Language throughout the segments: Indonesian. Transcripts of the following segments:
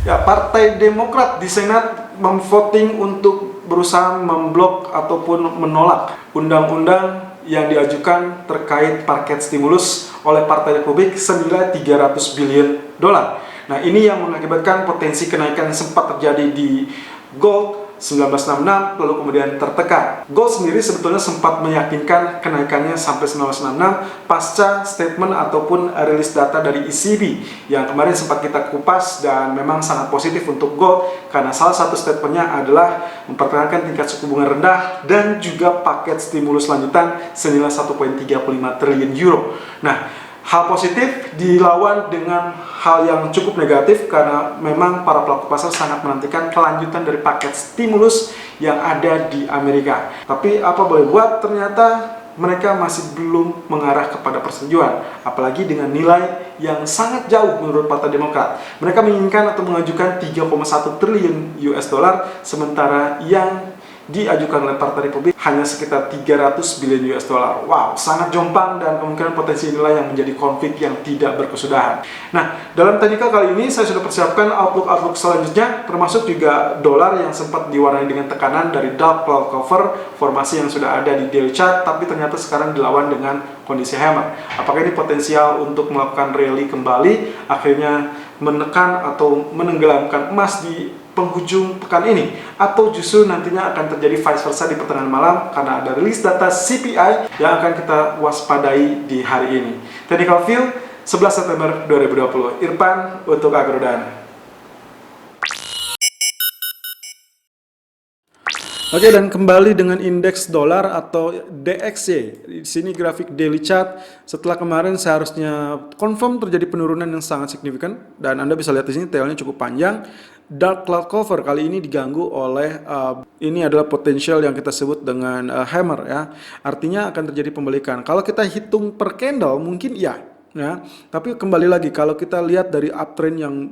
Ya, Partai Demokrat di Senat memvoting untuk berusaha memblok ataupun menolak undang-undang yang diajukan terkait paket stimulus oleh Partai Republik senilai 300 billion dolar. Nah, ini yang mengakibatkan potensi kenaikan yang sempat terjadi di gold 1966 lalu kemudian tertekan. Gold sendiri sebetulnya sempat meyakinkan kenaikannya sampai 1966 pasca statement ataupun rilis data dari ECB yang kemarin sempat kita kupas dan memang sangat positif untuk gold karena salah satu statementnya adalah mempertahankan tingkat suku bunga rendah dan juga paket stimulus lanjutan senilai 1,35 triliun euro. Nah, hal positif dilawan dengan hal yang cukup negatif karena memang para pelaku pasar sangat menantikan kelanjutan dari paket stimulus yang ada di Amerika. Tapi apa boleh buat, ternyata mereka masih belum mengarah kepada persetujuan, apalagi dengan nilai yang sangat jauh menurut Partai Demokrat. Mereka menginginkan atau mengajukan 3,1 triliun US dollar, sementara yang diajukan oleh Partai Republik hanya sekitar 300 billion US dollar. Wow, sangat jomplang dan kemungkinan potensi inilah yang menjadi konflik yang tidak berkesudahan. Nah, dalam technical kali ini saya sudah persiapkan outlook selanjutnya, termasuk juga dolar yang sempat diwarnai dengan tekanan dari dark cloud cover, formasi yang sudah ada di daily chart, tapi ternyata sekarang dilawan dengan kondisi hammer. Apakah ini potensial untuk melakukan rally kembali, akhirnya menekan atau menenggelamkan emas di penghujung pekan ini, atau justru nantinya akan terjadi vice versa di pertengahan malam karena ada rilis data CPI yang akan kita waspadai di hari ini. Technical View 11 September 2020. Irfan untuk Agrodana. Oke, dan kembali dengan indeks dolar atau DXY. Di sini grafik daily chart setelah kemarin seharusnya confirm terjadi penurunan yang sangat signifikan dan Anda bisa lihat di sini tailnya cukup panjang. Dark cloud cover kali ini diganggu oleh ini adalah potensial yang kita sebut dengan hammer ya. Artinya akan terjadi pembalikan. Kalau kita hitung per candle mungkin iya. Ya, tapi kembali lagi kalau kita lihat dari uptrend yang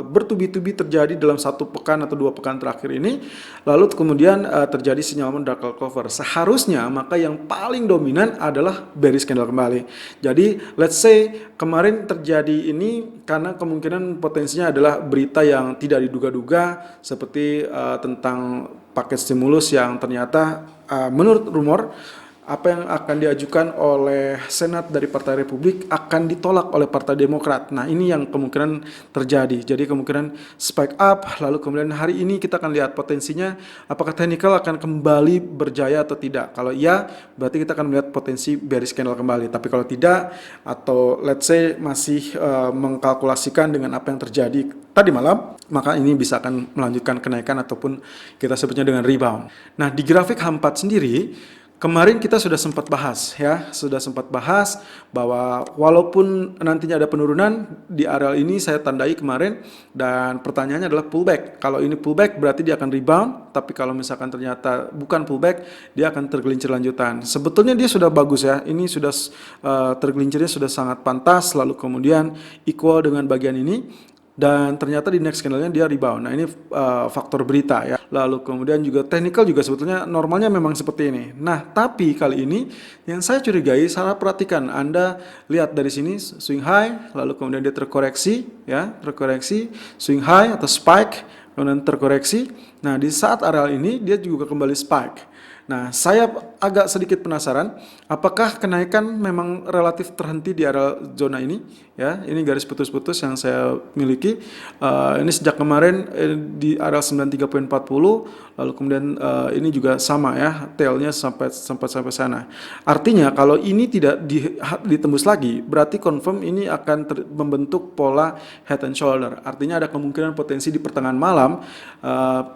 bertubi-tubi terjadi dalam satu pekan atau 2 pekan terakhir ini, lalu kemudian terjadi sinyalemen dark cloud cover. Seharusnya maka yang paling dominan adalah bearish candle kembali. Jadi let's say kemarin terjadi ini karena kemungkinan potensinya adalah berita yang tidak diduga-duga seperti tentang paket stimulus yang ternyata menurut rumor apa yang akan diajukan oleh Senat dari Partai Republik akan ditolak oleh Partai Demokrat. Nah, ini yang kemungkinan terjadi. Jadi kemungkinan spike up, lalu kemudian hari ini kita akan lihat potensinya apakah technical akan kembali berjaya atau tidak. Kalau iya, berarti kita akan melihat potensi bearish candle kembali. Tapi kalau tidak, atau let's say masih mengkalkulasikan dengan apa yang terjadi tadi malam, maka ini bisa akan melanjutkan kenaikan ataupun kita sebutnya dengan rebound. Nah, di grafik H4 sendiri, kemarin kita sudah sempat bahas bahwa walaupun nantinya ada penurunan di area ini saya tandai kemarin dan pertanyaannya adalah pullback. Kalau ini pullback berarti dia akan rebound, tapi kalau misalkan ternyata bukan pullback dia akan tergelincir lanjutan. Sebetulnya dia sudah bagus ya, ini sudah tergelincirnya sudah sangat pantas lalu kemudian equal dengan bagian ini. Dan ternyata di next candle-nya dia rebound. Nah, ini faktor berita ya. Lalu kemudian juga technical juga sebetulnya normalnya memang seperti ini. Nah, tapi kali ini yang saya curigai, saya perhatikan Anda lihat dari sini swing high, lalu kemudian dia terkoreksi ya, swing high atau spike, kemudian terkoreksi. Nah, di saat area ini dia juga kembali spike. Nah, saya agak sedikit penasaran, apakah kenaikan memang relatif terhenti di area zona ini? Ya, ini garis putus-putus yang saya miliki. Ini sejak kemarin di area 93.40, lalu kemudian ini juga sama ya, tailnya sampai sana. Artinya kalau ini tidak ditembus lagi, berarti confirm ini akan membentuk pola head and shoulder. Artinya ada kemungkinan potensi di pertengahan malam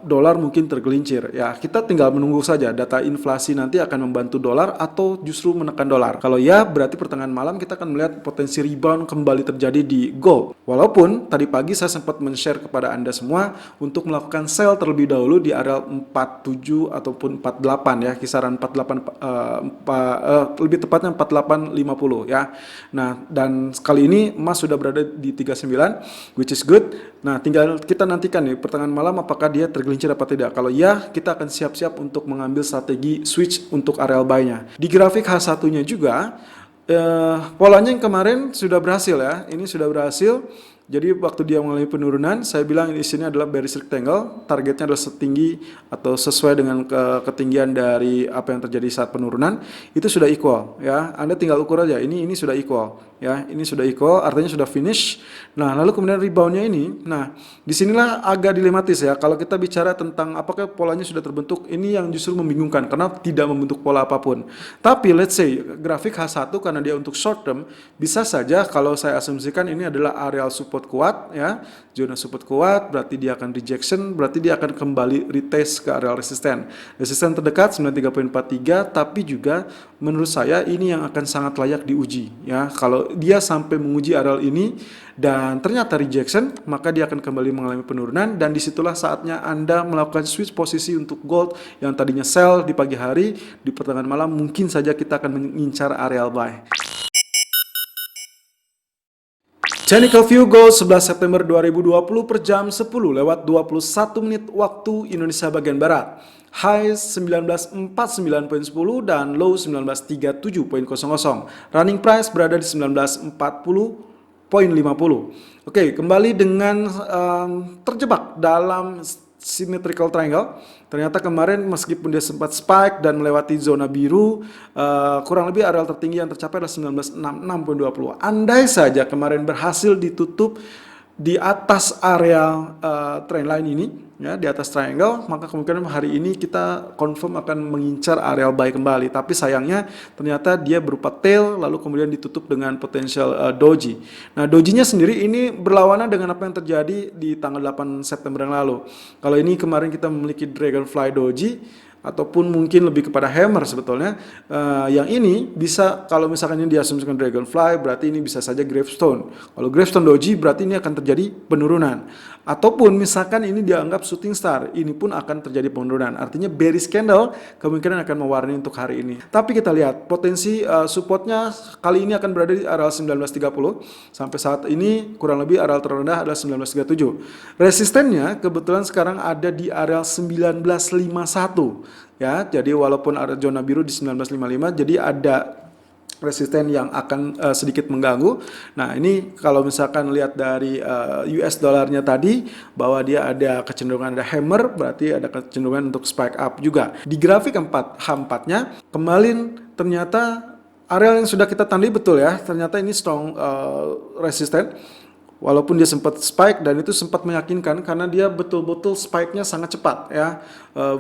dolar mungkin tergelincir. Ya, kita tinggal menunggu saja data inflasi nanti akan membantu dolar atau justru menekan dolar. Kalau ya, berarti pertengahan malam kita akan melihat potensi rebound kembali terjadi di gold. Walaupun tadi pagi saya sempat men-share kepada Anda semua untuk melakukan sell terlebih dahulu di area 47 ataupun 48 ya, kisaran 48 lebih tepatnya 48.50 ya. Nah, dan kali ini emas sudah berada di 39 which is good. Nah, tinggal kita nantikan nih pertengahan malam apakah dia tergelincir apa tidak. Kalau ya, kita akan siap-siap untuk mengambil strategi switch untuk area buy-nya. Di grafik H1-nya juga polanya yang kemarin sudah berhasil ya. Ini sudah berhasil Jadi waktu dia mengalami penurunan, saya bilang di sini adalah bearish rectangle, targetnya adalah setinggi atau sesuai dengan ketinggian dari apa yang terjadi saat penurunan, itu sudah equal ya. Anda tinggal ukur aja, ini sudah equal ya, ini sudah equal, artinya sudah finish. Nah, lalu kemudian reboundnya ini, nah disinilah agak dilematis ya. Kalau kita bicara tentang apakah polanya sudah terbentuk, ini yang justru membingungkan karena tidak membentuk pola apapun. Tapi let's say grafik H1 karena dia untuk short term, bisa saja kalau saya asumsikan ini adalah areal support kuat ya, zona support kuat, berarti dia akan rejection, berarti dia akan kembali retest ke areal resisten. Resisten terdekat 93.43, tapi juga menurut saya ini yang akan sangat layak diuji ya. Kalau dia sampai menguji areal ini dan ternyata rejection, maka dia akan kembali mengalami penurunan, dan disitulah saatnya Anda melakukan switch posisi untuk gold yang tadinya sell di pagi hari, di pertengahan malam mungkin saja kita akan mengincar areal buy. Technical View Gold 11 September 2020 per jam 10:21 menit waktu Indonesia bagian Barat. High 1949.10 dan low 1937.00. Running price berada di 1940.50. Oke, kembali dengan terjebak dalam symmetrical triangle. Ternyata kemarin meskipun dia sempat spike dan melewati zona biru, kurang lebih areal tertinggi yang tercapai adalah 1966.20. Andai saja kemarin berhasil ditutup di atas area trendline ini, ya, di atas triangle, maka kemungkinan hari ini kita confirm akan mengincar areal buy kembali. Tapi sayangnya ternyata dia berupa tail, lalu kemudian ditutup dengan potential doji. Nah, dojinya sendiri ini berlawanan dengan apa yang terjadi di tanggal 8 September yang lalu. Kalau ini kemarin kita memiliki dragonfly doji, ataupun mungkin lebih kepada hammer sebetulnya. Yang ini bisa, kalau misalkan ini diasumsikan dragonfly, berarti ini bisa saja gravestone. Kalau gravestone doji berarti ini akan terjadi penurunan. Ataupun misalkan ini dianggap shooting star, ini pun akan terjadi penurunan. Artinya bearish candle kemungkinan akan mewarnai untuk hari ini. Tapi kita lihat potensi supportnya kali ini akan berada di areal 1930. Sampai saat ini kurang lebih areal terendah adalah 1937. Resistennya kebetulan sekarang ada di areal 1951. Ya, jadi walaupun ada zona biru di 1955, jadi ada resisten yang akan sedikit mengganggu. Nah, ini kalau misalkan lihat dari US dollarnya tadi, bahwa dia ada kecenderungan ada hammer, berarti ada kecenderungan untuk spike up juga. Di grafik H4-nya, kemarin ternyata area yang sudah kita tandai betul ya, ternyata ini strong resisten. Walaupun dia sempat spike dan itu sempat meyakinkan karena dia betul-betul spike-nya sangat cepat ya,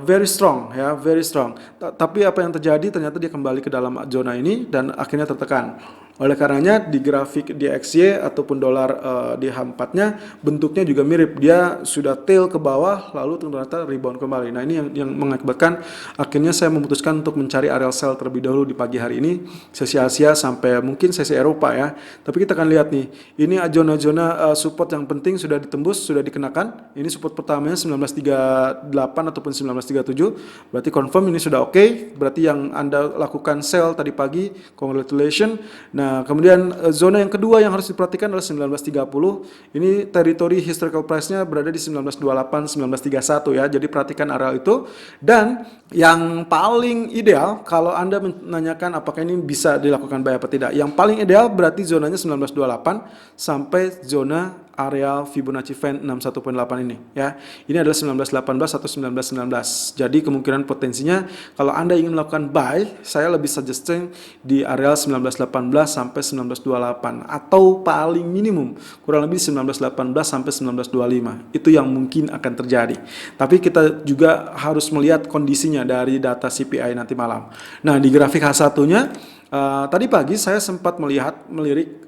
very strong ya, very strong. Tapi apa yang terjadi ternyata dia kembali ke dalam zona ini dan akhirnya tertekan. Oleh karenanya di grafik DXY ataupun dolar di H4-nya bentuknya juga mirip, dia sudah tail ke bawah lalu ternyata rebound kembali. Nah, ini yang mengakibatkan akhirnya saya memutuskan untuk mencari area sell terlebih dahulu di pagi hari ini, sesi Asia sampai mungkin sesi Eropa ya. Tapi kita akan lihat nih, ini zona-zona support yang penting sudah ditembus, sudah dikenakan. Ini support pertamanya 1938 ataupun 1937, berarti confirm ini sudah oke. Berarti yang Anda lakukan sell tadi pagi, congratulations. Nah, kemudian zona yang kedua yang harus diperhatikan adalah 1930. Ini teritori historical price-nya berada di 1928, 1931 ya. Jadi perhatikan area itu. Dan yang paling ideal kalau Anda menanyakan apakah ini bisa dilakukan buy apa tidak. Yang paling ideal berarti zonanya 1928 sampai zona area Fibonacci Fan 61.8 ini ya. Ini adalah 1918 atau 1919. Jadi kemungkinan potensinya kalau Anda ingin melakukan buy, saya lebih suggesting di area 1918 sampai 1928 atau paling minimum kurang lebih 1918 sampai 1925. Itu yang mungkin akan terjadi. Tapi kita juga harus melihat kondisinya dari data CPI nanti malam. Nah, di grafik H1-nya tadi pagi saya sempat melirik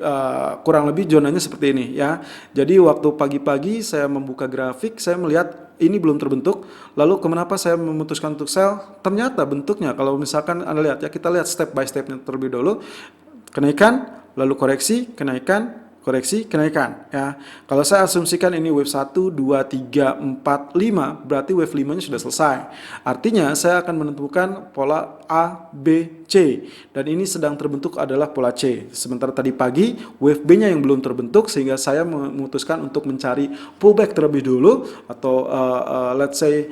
kurang lebih zonanya seperti ini ya. Jadi waktu pagi-pagi saya membuka grafik, saya melihat ini belum terbentuk. Lalu kenapa saya memutuskan untuk sell? Ternyata bentuknya kalau misalkan Anda lihat ya, kita lihat step by stepnya terlebih dahulu. Kenaikan, lalu koreksi, kenaikan, koreksi, kenaikan ya. Kalau saya asumsikan ini wave 1, 2, 3, 4, 5, berarti wave 5-nya sudah selesai. Artinya saya akan menentukan pola A, B, C. Dan ini sedang terbentuk adalah pola C. Sementara tadi pagi wave B-nya yang belum terbentuk, sehingga saya memutuskan untuk mencari pullback terlebih dulu atau let's say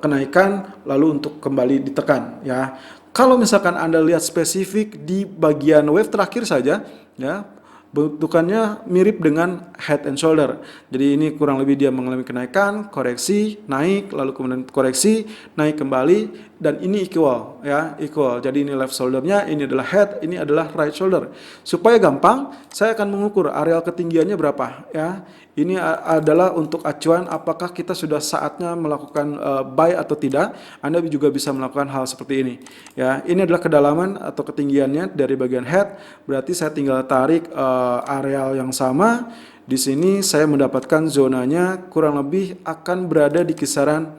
kenaikan lalu untuk kembali ditekan ya. Kalau misalkan Anda lihat spesifik di bagian wave terakhir saja ya, bentukannya mirip dengan head and shoulder. Jadi ini kurang lebih dia mengalami kenaikan, koreksi, naik, lalu kemudian koreksi, naik kembali, dan ini equal ya, equal. Jadi ini left shouldernya, ini adalah head, ini adalah right shoulder. Supaya gampang, saya akan mengukur areal ketinggiannya berapa ya. Ini adalah untuk acuan apakah kita sudah saatnya melakukan buy atau tidak. Anda juga bisa melakukan hal seperti ini. Ya, ini adalah kedalaman atau ketinggiannya dari bagian head. Berarti saya tinggal tarik areal yang sama. Di sini saya mendapatkan zonanya kurang lebih akan berada di kisaran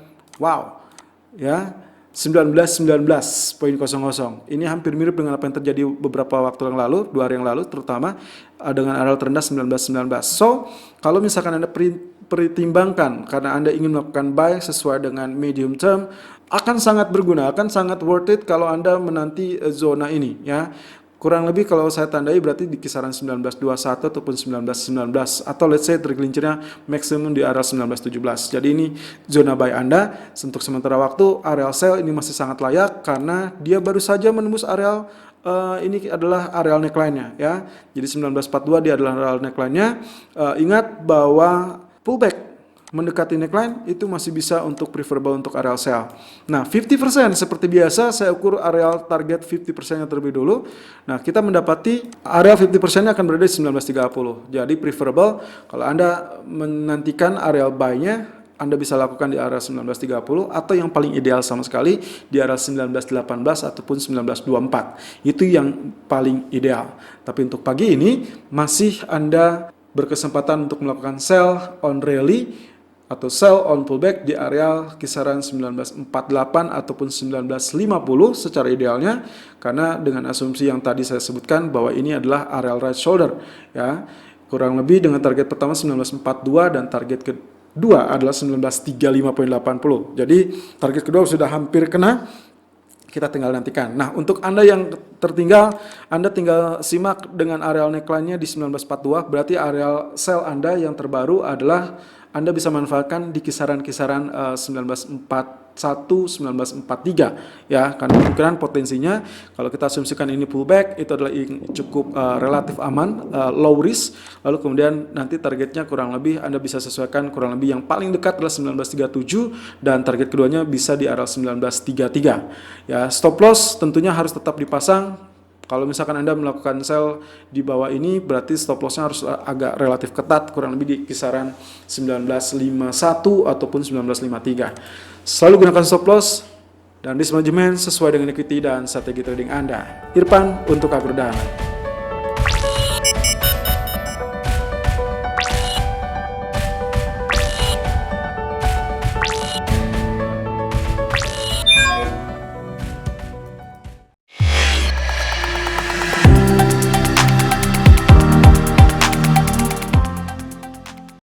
ya 19.00. Ini hampir mirip dengan apa yang terjadi beberapa waktu yang lalu, 2 hari yang lalu, terutama dengan areal terendah 19.19. So, kalau misalkan Anda pertimbangkan karena Anda ingin melakukan buy sesuai dengan medium term, akan sangat berguna, akan sangat worth it kalau Anda menanti zona ini ya. Kurang lebih kalau saya tandai berarti di kisaran 1921 ataupun 1919 atau let's say tergelincirnya maksimum di area 1917. Jadi ini zona buy Anda. Untuk sementara waktu areal sell ini masih sangat layak karena dia baru saja menembus areal ini adalah areal neckline-nya ya. Jadi 1942 dia adalah areal neckline-nya. Ingat bahwa pullback mendekati neckline itu masih bisa untuk preferable untuk areal sell. Nah, 50% seperti biasa saya ukur areal target 50%-nya terlebih dulu. Nah, kita mendapati areal 50%-nya akan berada di 1930. Jadi preferable kalau Anda menantikan areal buy-nya, Anda bisa lakukan di area 1930 atau yang paling ideal sama sekali di area 1918 ataupun 1924. Itu yang paling ideal. Tapi untuk pagi ini masih Anda berkesempatan untuk melakukan sell on rally atau sell on pullback di area kisaran 1948 ataupun 1950 secara idealnya, karena dengan asumsi yang tadi saya sebutkan bahwa ini adalah areal right shoulder ya. Kurang lebih dengan target pertama 1942 dan target kedua adalah 1935.80. Jadi target kedua sudah hampir kena. Kita tinggal nantikan. Nah, untuk Anda yang tertinggal, Anda tinggal simak dengan areal neckline-nya di 1942, berarti areal sell Anda yang terbaru adalah Anda bisa manfaatkan di kisaran-kisaran 1941, 1943 ya, karena kemungkinan potensinya kalau kita asumsikan ini pullback itu adalah cukup relatif aman, low risk. Lalu kemudian nanti targetnya kurang lebih Anda bisa sesuaikan kurang lebih yang paling dekat adalah 1937 dan target keduanya bisa di area 1933. Ya, stop loss tentunya harus tetap dipasang. Kalau misalkan Anda melakukan sell di bawah ini, berarti stop loss-nya harus agak relatif ketat, kurang lebih di kisaran 1951 ataupun 1953. Selalu gunakan stop loss dan risk management sesuai dengan equity dan strategi trading Anda. Irfan untuk Agrodana.